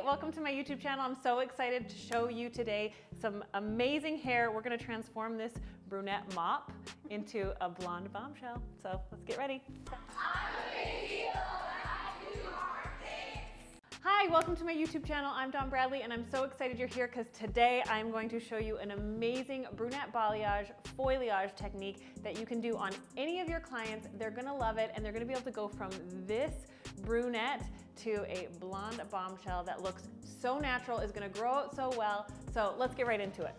welcome to my YouTube channel. I'm so excited to show you today some amazing hair. We're gonna transform this brunette mop into a blonde bombshell. So let's get ready. Hi, welcome to my YouTube channel. I'm Dawn Bradley and I'm so excited you're here because today I'm going to show you an amazing brunette balayage, foilayage technique that you can do on any of your clients. They're gonna love it and they're gonna be able to go from this brunette to a blonde bombshell that looks so natural, is gonna grow out so well. So let's get right into it.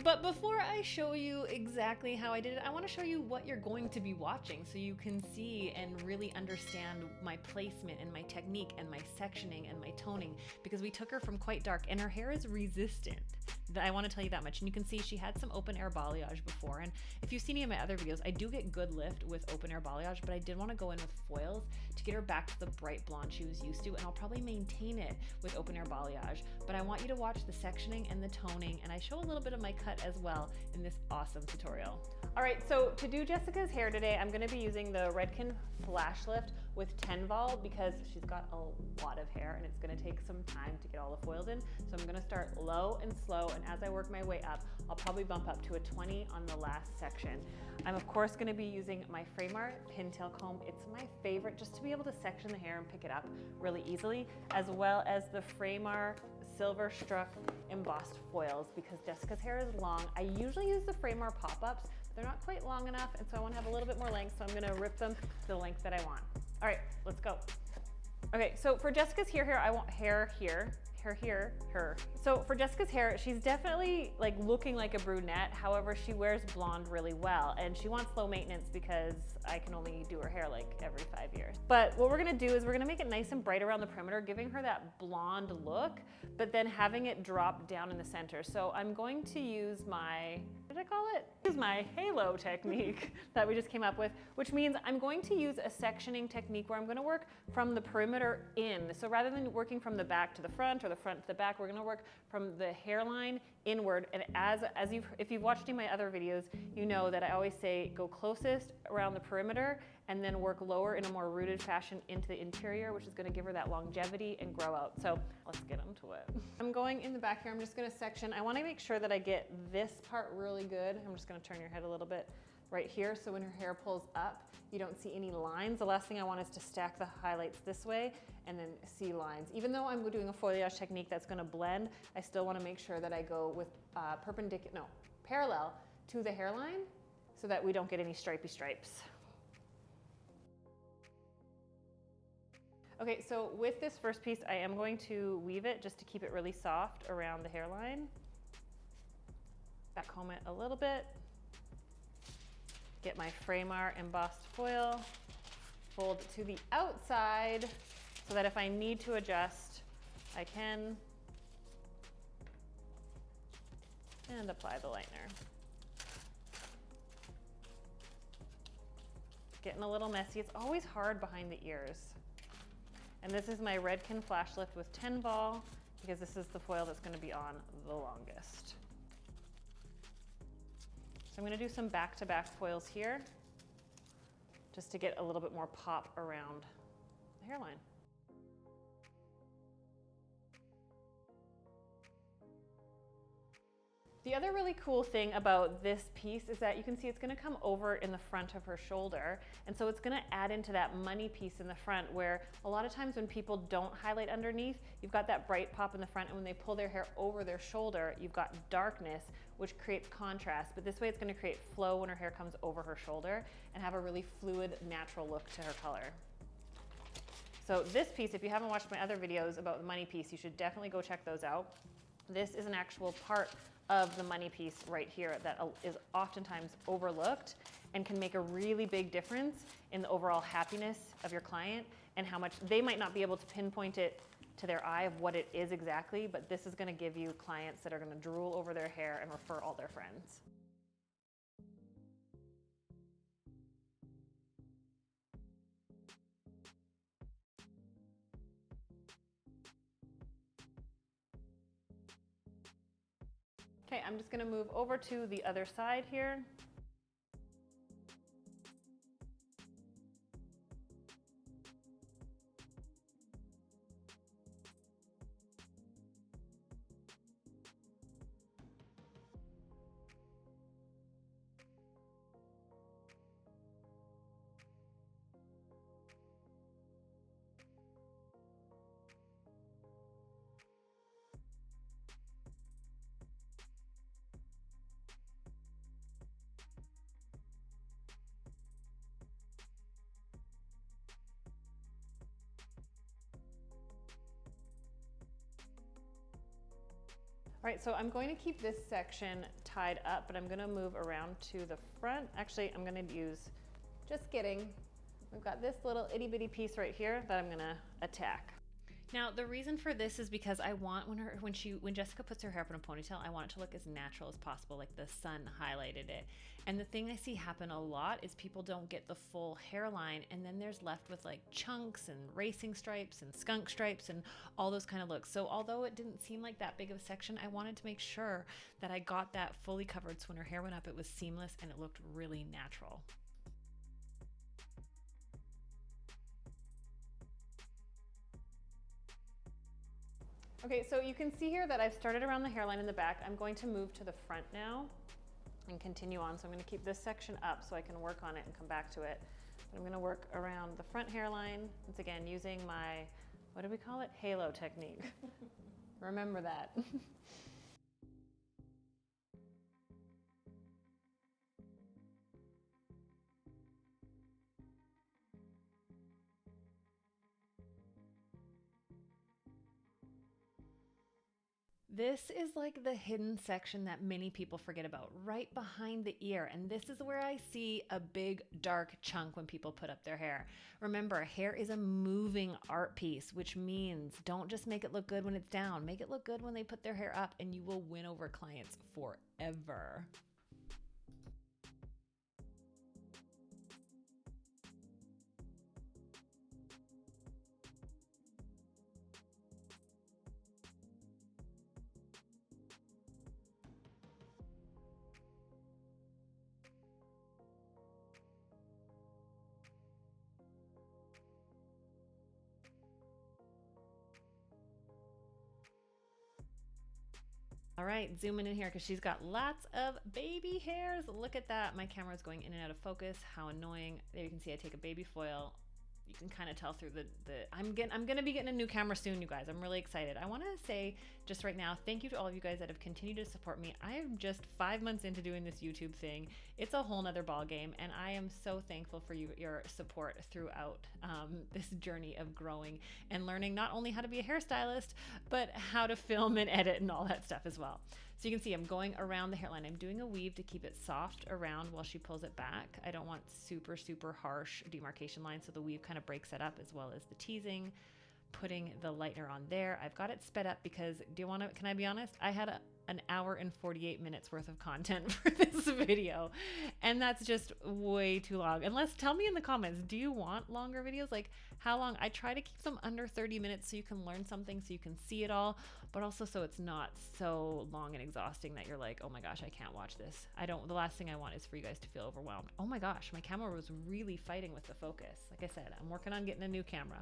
But before I show you exactly how I did it, I want to show you what you're going to be watching so you can see and really understand my placement and my technique and my sectioning and my toning, because we took her from quite dark and her hair is resistant. I want to tell you that much. And you can see she had some open air balayage before, and if you've seen any of my other videos, I do get good lift with open air balayage, but I did want to go in with foils to get her back to the bright blonde she was used to, and I'll probably maintain it with open air balayage. But I want you to watch the sectioning and the toning, and I show a little bit of my cut as well in this awesome tutorial. All right, so to do Jessica's hair today, I'm going to be using the Redken Flash Lift with 10 vol because she's got a lot of hair and it's going to take some time to get all the foils in. So I'm going to start low and slow, and as I work my way up, I'll probably bump up to a 20 on the last section. I'm of course going to be using my Framar pintail comb. It's my favorite just to be able to section the hair and pick it up really easily, as well as the Framar Silver Struck embossed foils because Jessica's hair is long. I usually use the Framar pop-ups, but they're not quite long enough, and so I want to have a little bit more length, so I'm going to rip them to the length that I want. All right, let's go. Okay, so for Jessica's hair, I want hair here, her. So for Jessica's hair, she's definitely like looking like a brunette. However, she wears blonde really well and she wants low maintenance because I can only do her hair like every 5 years. But what we're gonna do is we're gonna make it nice and bright around the perimeter, giving her that blonde look, but then having it drop down in the center. So I'm going to use my, what did I call it? Use my halo technique that we just came up with, which means I'm going to use a sectioning technique where I'm gonna work from the perimeter in. So rather than working from the back to the front or the front to the back, we're gonna work from the hairline inward. And if you've watched any of my other videos, you know that I always say go closest around the perimeter and then work lower in a more rooted fashion into the interior, which is gonna give her that longevity and grow out. So let's get into it. I'm going in the back here, I'm just gonna section. I wanna make sure that I get this part really good. I'm just gonna turn your head a little bit right here, so when her hair pulls up, you don't see any lines. The last thing I want is to stack the highlights this way and then see lines. Even though I'm doing a foilayage technique that's gonna blend, I still wanna make sure that I go with parallel to the hairline so that we don't get any stripy stripes. Okay, so with this first piece, I am going to weave it just to keep it really soft around the hairline. Backcomb it a little bit. Get my Framar embossed foil, fold to the outside so that if I need to adjust, I can, and apply the lightener. Getting a little messy. It's always hard behind the ears. And this is my Redken Flash Lift with 10 vol because this is the foil that's going to be on the longest. So I'm going to do some back-to-back foils here just to get a little bit more pop around the hairline. The other really cool thing about this piece is that you can see it's going to come over in the front of her shoulder, and so it's going to add into that money piece in the front, where a lot of times when people don't highlight underneath, you've got that bright pop in the front, and when they pull their hair over their shoulder, you've got darkness, which creates contrast. But this way it's going to create flow when her hair comes over her shoulder and have a really fluid, natural look to her color. So this piece, if you haven't watched my other videos about the money piece, you should definitely go check those out. This is an actual part of the money piece right here that is oftentimes overlooked and can make a really big difference in the overall happiness of your client and how much they might not be able to pinpoint it to their eye of what it is exactly, but this is going to give you clients that are going to drool over their hair and refer all their friends. Okay, I'm just going to move over to the other side here. All right, so I'm going to keep this section tied up, but I'm gonna move around to the front. Actually, I'm gonna use, just kidding. We've got this little itty bitty piece right here that I'm gonna attack. Now, the reason for this is because I want when Jessica puts her hair up in a ponytail, I want it to look as natural as possible, like the sun highlighted it. And the thing I see happen a lot is people don't get the full hairline, and then there's left with like chunks and racing stripes and skunk stripes and all those kind of looks. So although it didn't seem like that big of a section, I wanted to make sure that I got that fully covered, so when her hair went up, it was seamless and it looked really natural. Okay, so you can see here that I've started around the hairline in the back. I'm going to move to the front now and continue on. So I'm going to keep this section up so I can work on it and come back to it. But I'm going to work around the front hairline, once again, using my, what do we call it? Halo technique. Remember that. This is like the hidden section that many people forget about, right behind the ear. And this is where I see a big dark chunk when people put up their hair. Remember, hair is a moving art piece, which means don't just make it look good when it's down. Make it look good when they put their hair up, and you will win over clients forever. All right, zooming in here because she's got lots of baby hairs. Look at that. My camera is going in and out of focus. How annoying. There you can see I take a baby foil. You can kind of tell through I'm gonna be getting a new camera soon, you guys. I'm really excited. I want to say just right now, thank you to all of you guys that have continued to support me. I am just 5 months into doing this YouTube thing. It's a whole nother ball game, and I am so thankful for your support throughout this journey of growing and learning not only how to be a hairstylist, but how to film and edit and all that stuff as well. So you can see I'm going around the hairline. I'm doing a weave to keep it soft around while she pulls it back. I don't want super, super harsh demarcation lines, so the weave kind of breaks it up, as well as the teasing. Putting the lightener on there. I've got it sped up because, can I be honest? I had an hour and 48 minutes worth of content for this video, and that's just way too long. Tell me in the comments, do you want longer videos? Like how long? I try to keep them under 30 minutes so you can learn something, so you can see it all, but also so it's not so long and exhausting that you're like, oh my gosh, I can't watch this. The last thing I want is for you guys to feel overwhelmed. Oh my gosh, my camera was really fighting with the focus. Like I said, I'm working on getting a new camera.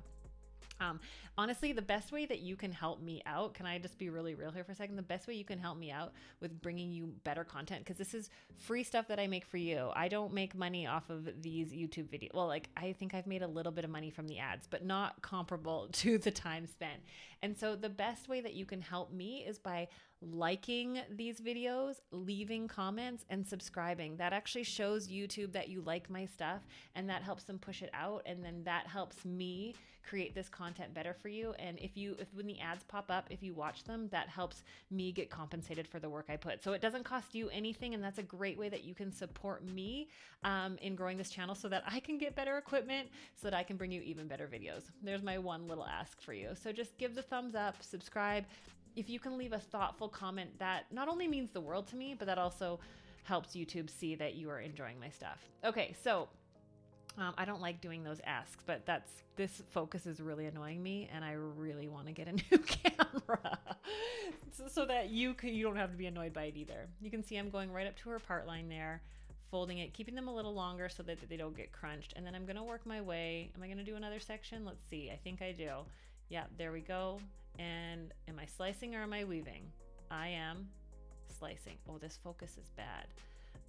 Honestly, the best way that you can help me out, can I just be really real here for a second? The best way you can help me out with bringing you better content, because this is free stuff that I make for you. I don't make money off of these YouTube videos. Well, like I think I've made a little bit of money from the ads, but not comparable to the time spent. And so the best way that you can help me is by liking these videos, leaving comments, and subscribing. That actually shows YouTube that you like my stuff, and that helps them push it out, and then that helps me create this content better for you. And if when the ads pop up, if you watch them, that helps me get compensated for the work I put. So it doesn't cost you anything, and that's a great way that you can support me in growing this channel so that I can get better equipment, so that I can bring you even better videos. There's my one little ask for you. So just give the thumbs up, subscribe. If you can leave a thoughtful comment, that not only means the world to me, but that also helps YouTube see that you are enjoying my stuff. Okay, so I don't like doing those asks, but this focus is really annoying me, and I really want to get a new camera so that you don't have to be annoyed by it either. You can see I'm going right up to her part line there, folding it, keeping them a little longer so that they don't get crunched. And then I'm going to work my way. Am I going to do another section? Let's see. I think I do. Yeah, there we go. And am I slicing or am I weaving? I am slicing. Oh, this focus is bad.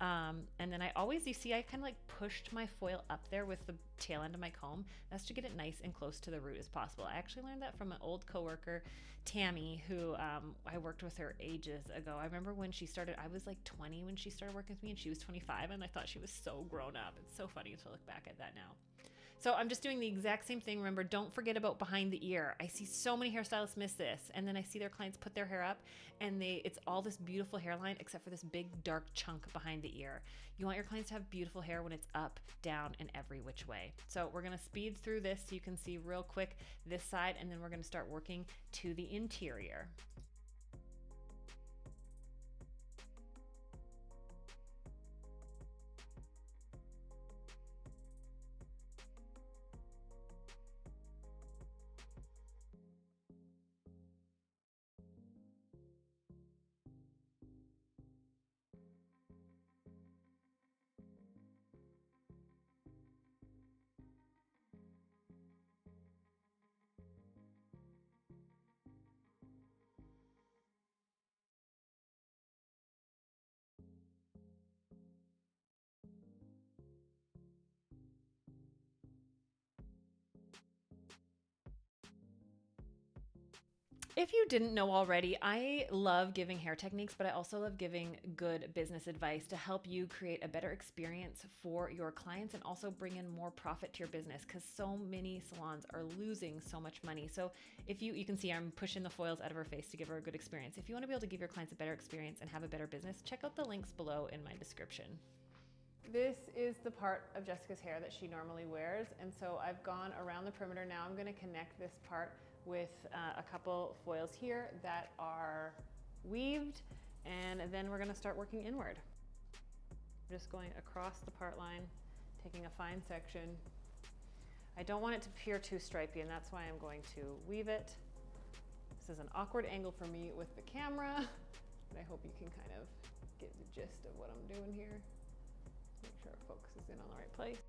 And then you see I kind of like pushed my foil up there with the tail end of my comb. That's to get it nice and close to the root as possible. I actually learned that from an old coworker, Tammy, who I worked with her ages ago. I remember when she started, I was like 20 when she started working with me, and she was 25, and I thought she was so grown up. It's so funny to look back at that now. So I'm just doing the exact same thing. Remember, don't forget about behind the ear. I see so many hairstylists miss this. And then I see their clients put their hair up and it's all this beautiful hairline except for this big dark chunk behind the ear. You want your clients to have beautiful hair when it's up, down, and every which way. So we're gonna speed through this so you can see real quick this side, and then we're gonna start working to the interior. If you didn't know already, I love giving hair techniques, but I also love giving good business advice to help you create a better experience for your clients and also bring in more profit to your business, because so many salons are losing so much money. So if you can see I'm pushing the foils out of her face to give her a good experience. If you want to be able to give your clients a better experience and have a better business, check out the links below in my description. This is the part of Jessica's hair that she normally wears, and so I've gone around the perimeter. Now I'm going to connect this part with a couple foils here that are weaved, and then we're going to start working inward. I'm just going across the part line, taking a fine section. I don't want it to appear too stripy, and that's why I'm going to weave it. This is an awkward angle for me with the camera, but I hope you can kind of get the gist of what I'm doing here. Make sure it focuses in on the right place.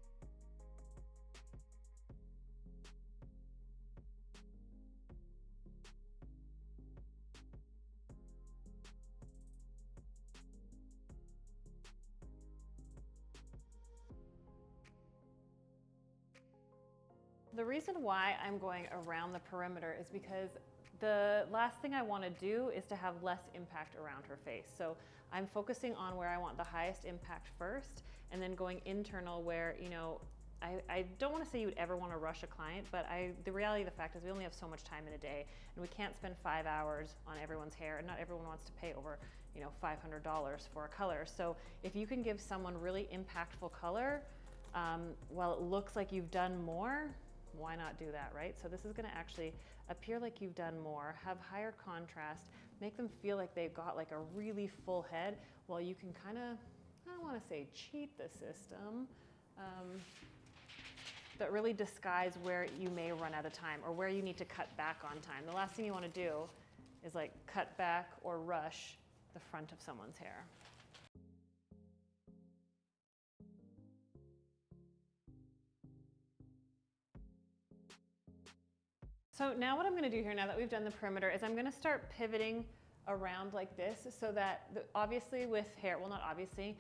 The reason why I'm going around the perimeter is because the last thing I want to do is to have less impact around her face. So I'm focusing on where I want the highest impact first, and then going internal where, you know, I don't want to say you would ever want to rush a client, but the reality of the fact is we only have so much time in a day, and we can't spend 5 hours on everyone's hair, and not everyone wants to pay over, you know, $500 for a color. So if you can give someone really impactful color, while it looks like you've done more, why not do that, right? So this is going to actually appear like you've done more, have higher contrast, make them feel like they've got like a really full head, while you can kind of, I don't want to say cheat the system, but really disguise where you may run out of time or where you need to cut back on time. The last thing you want to do is like cut back or rush the front of someone's hair. So now what I'm going to do here, now that we've done the perimeter, is I'm going to start pivoting around like this, so that obviously with hair, well, not obviously,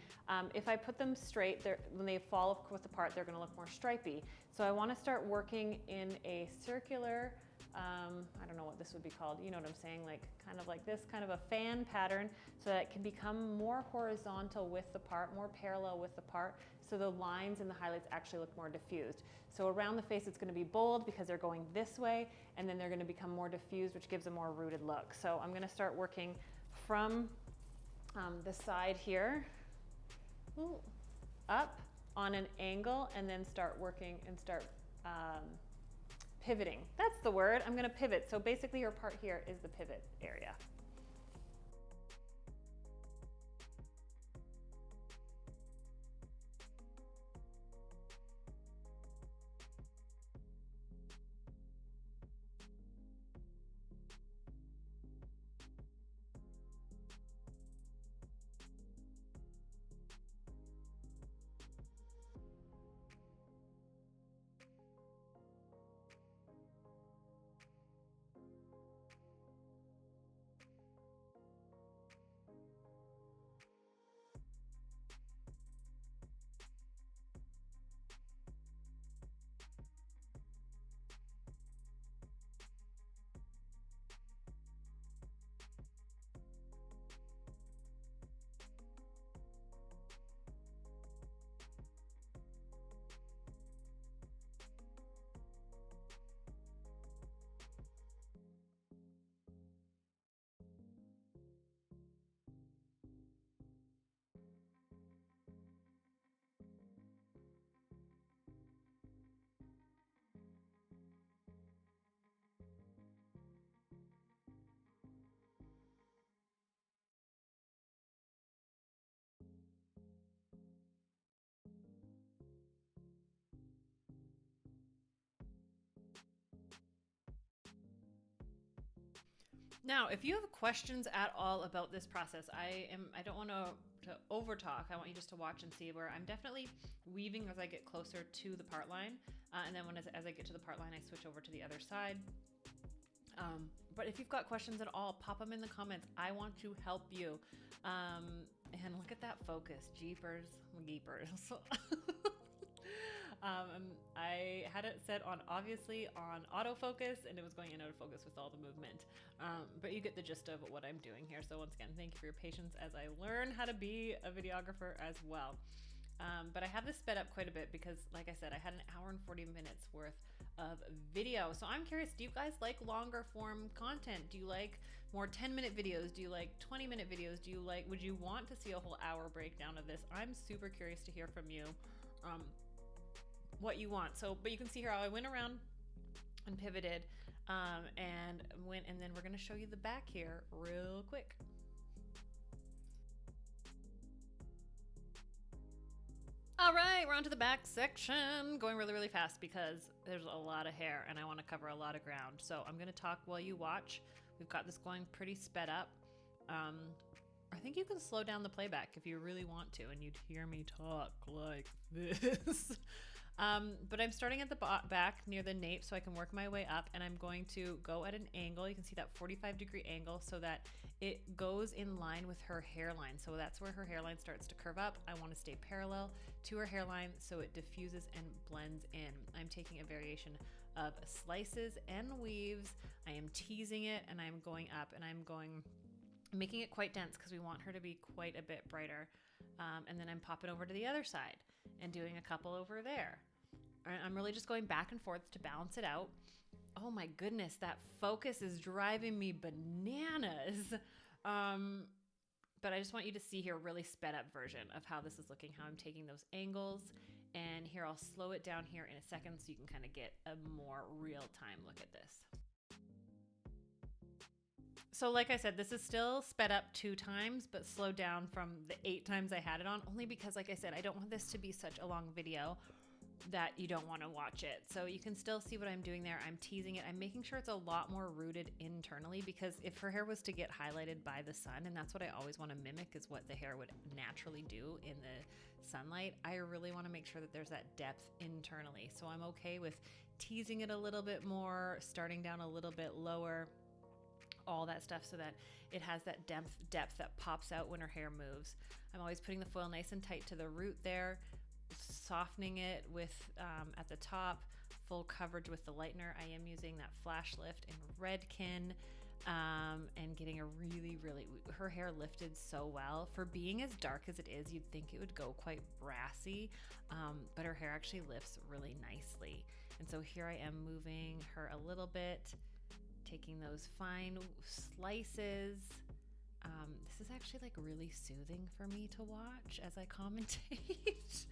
if I put them straight, when they fall apart, they're going to look more stripy. So I want to start working in a circular, I don't know what this would be called, you know what I'm saying, like kind of like this, kind of a fan pattern, so that it can become more horizontal with the part, more parallel with the part, so the lines and the highlights actually look more diffused. So around the face it's going to be bold because they're going this way, and then they're going to become more diffused, which gives a more rooted look. So I'm going to start working from the side here, up on an angle, and then start working and start pivoting. That's the word. I'm going to pivot. So basically your part here is the pivot area. Now, if you have questions at all about this process, I don't want to over talk. I want you just to watch and see where I'm definitely weaving as I get closer to the part line. And then as I get to the part line, I switch over to the other side. But if you've got questions at all, pop them in the comments. I want to help you. And look at that focus. Jeepers, geepers. I had it set on, obviously, on autofocus, and it was going in out of focus with all the movement. But you get the gist of what I'm doing here. So once again, thank you for your patience as I learn how to be a videographer as well. But I have this sped up quite a bit because, like I said, I had an hour and 40 minutes worth of video. So I'm curious, do you guys like longer form content? Do you like more 10-minute videos? Do you like 20-minute videos? Would you want to see a whole hour breakdown of this? I'm super curious to hear from you. What you want. But you can see here how I went around and pivoted and then we're going to show you the back here real quick. All right, we're on to the back section, going really, really fast because there's a lot of hair and I want to cover a lot of ground. So I'm going to talk while you watch. We've got this going pretty sped up. I think you can slow down the playback if you really want to, and you'd hear me talk like this. But I'm starting at the back near the nape so I can work my way up, and I'm going to go at an angle. You can see that 45-degree angle so that it goes in line with her hairline. So that's where her hairline starts to curve up. I want to stay parallel to her hairline so it diffuses and blends in. I'm taking a variation of slices and weaves. I am teasing it, and I'm going up, and making it quite dense because we want her to be quite a bit brighter. And then I'm popping over to the other side and doing a couple over there. I'm really just going back and forth to balance it out. Oh my goodness, that focus is driving me bananas. But I just want you to see here a really sped up version of how this is looking, how I'm taking those angles. And here, I'll slow it down here in a second so you can kind of get a more real-time look at this. So like I said, this is still sped up 2 times, but slowed down from the 8 times I had it on, only because, like I said, I don't want this to be such a long video that you don't want to watch it. So you can still see what I'm doing there. I'm teasing it. I'm making sure it's a lot more rooted internally, because if her hair was to get highlighted by the sun, and that's what I always want to mimic, is what the hair would naturally do in the sunlight, I really want to make sure that there's that depth internally. So I'm okay with teasing it a little bit more, starting down a little bit lower, all that stuff, so that it has that depth that pops out when her hair moves. I'm always putting the foil nice and tight to the root there, softening it with at the top, full coverage with the lightener. I am using that Flash Lift in Redken, and getting a really, her hair lifted so well. For being as dark as it is, you'd think it would go quite brassy, but her hair actually lifts really nicely. And so here I am moving her a little bit, taking those fine slices. This is actually like really soothing for me to watch as I commentate.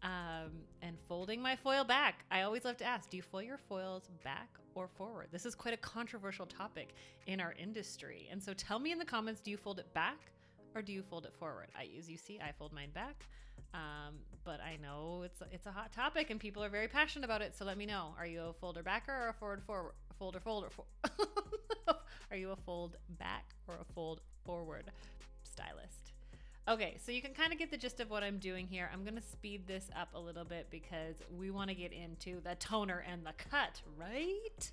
And folding my foil back. I always love to ask, do you foil your foils back or forward? This is quite a controversial topic in our industry. And so tell me in the comments, do you fold it back or do you fold it forward? As you see, I fold mine back. But I know it's a hot topic and people are very passionate about it. So let me know. Are you a folder backer or a forward? Are you a fold back or a fold forward stylist? Okay, so you can kind of get the gist of what I'm doing here. I'm gonna speed this up a little bit because we wanna get into the toner and the cut, right?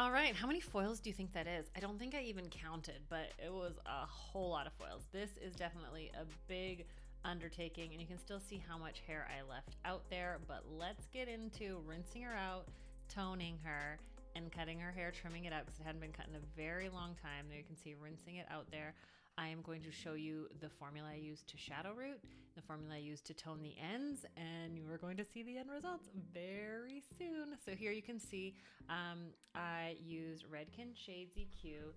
All right, how many foils do you think that is? I don't think I even counted, but it was a whole lot of foils. This is definitely a big undertaking, and you can still see how much hair I left out there, but let's get into rinsing her out, toning her, and cutting her hair, trimming it out because it hadn't been cut in a very long time. There you can see rinsing it out there. I am going to show you the formula I used to shadow root, the formula I used to tone the ends, and you are going to see the end results very soon. So here you can see I used Redken Shades EQ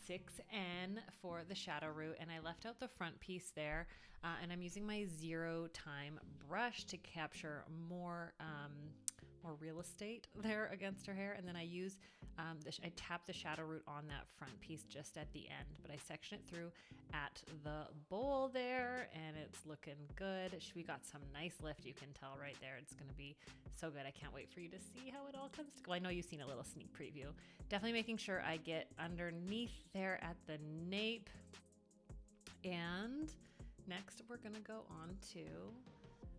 6N for the shadow root, and I left out the front piece there, and I'm using my 0 time brush to capture more real estate there against her hair. And then I use, I tap the shadow root on that front piece just at the end, but I section it through at the bowl there, and it's looking good. We got some nice lift. You can tell right there. It's going to be so good. I can't wait for you to see how it all comes together. Well, I know you've seen a little sneak preview. Definitely making sure I get underneath there at the nape. And next we're going to go on to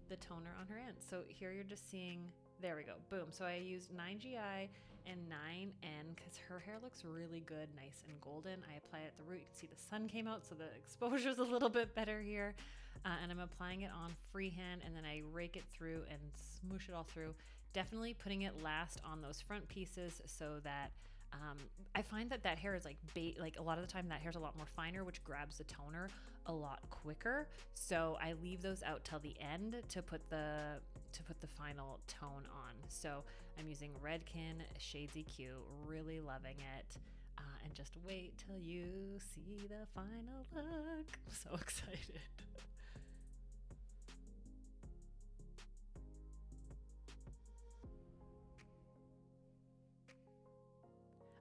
the toner on her end. So here you're just seeing, there we go, boom. So I used 9GI and 9N because her hair looks really good, nice and golden. I apply it at the root. You can see the sun came out, so the exposure is a little bit better here. And I'm applying it on freehand, and then I rake it through and smoosh it all through. Definitely putting it last on those front pieces so that I find that hair is like a lot of the time that hair's a lot more finer, which grabs the toner a lot quicker. So I leave those out till the end to put the final tone on. So I'm using Redken Shades EQ, really loving it. And just wait till you see the final look. I'm so excited.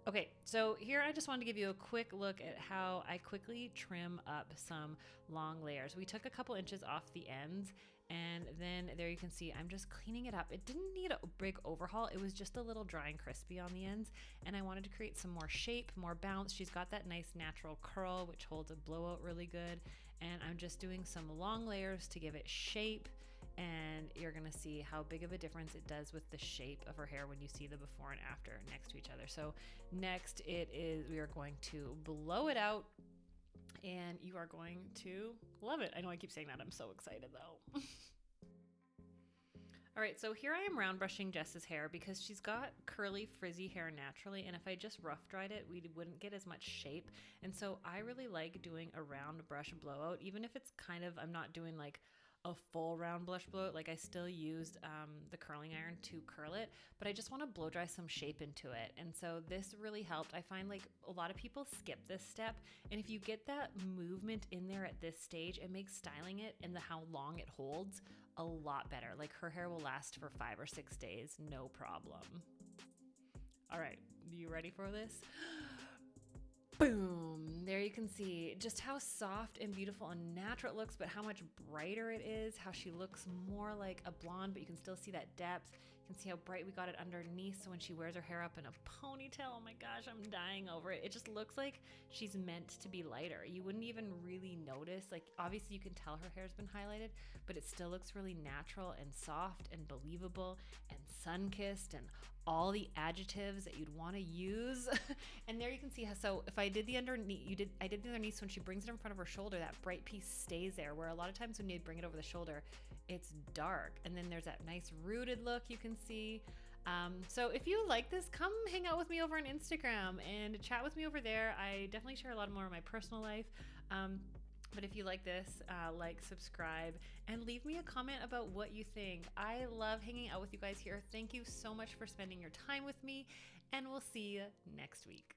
Okay, so here I just wanted to give you a quick look at how I quickly trim up some long layers. We took a couple inches off the ends, and then there you can see I'm just cleaning it up. It didn't need a big overhaul. It was just a little dry and crispy on the ends, and I wanted to create some more shape, more bounce. She's got that nice natural curl, which holds a blowout really good, and I'm just doing some long layers to give it shape. And you're gonna see how big of a difference it does with the shape of her hair when you see the before and after next to each other. So next we are going to blow it out, and you are going to love it. I know I keep saying that. I'm so excited though. All right, so here I am round brushing Jess's hair because she's got curly, frizzy hair naturally, and if I just rough dried it, we wouldn't get as much shape. And so I really like doing a round brush blowout, even if it's kind of, I'm not doing like a full round brush blowout. Like I still used the curling iron to curl it, but I just want to blow dry some shape into it. And so this really helped. I find like a lot of people skip this step, and if you get that movement in there at this stage, it makes styling it and how long it holds a lot better. Like her hair will last for 5 or 6 days, no problem. All right, you ready for this? Boom! There you can see just how soft and beautiful and natural it looks, but how much brighter it is, how she looks more like a blonde, but you can still see that depth. You can see how bright we got it underneath, so when she wears her hair up in a ponytail, oh my gosh, I'm dying over it. It just looks like she's meant to be lighter. You wouldn't even really notice. Like obviously you can tell her hair's been highlighted, but it still looks really natural and soft and believable and sun-kissed and all the adjectives that you'd want to use. And there you can see how, so if I did the underneath, I did the underneath, so when she brings it in front of her shoulder, that bright piece stays there, where a lot of times when you bring it over the shoulder, it's dark. And then there's that nice rooted look you can see. So if you like this, come hang out with me over on Instagram and chat with me over there. I definitely share a lot more of my personal life. But if you like this, like, subscribe, and leave me a comment about what you think. I love hanging out with you guys here. Thank you so much for spending your time with me, and we'll see you next week.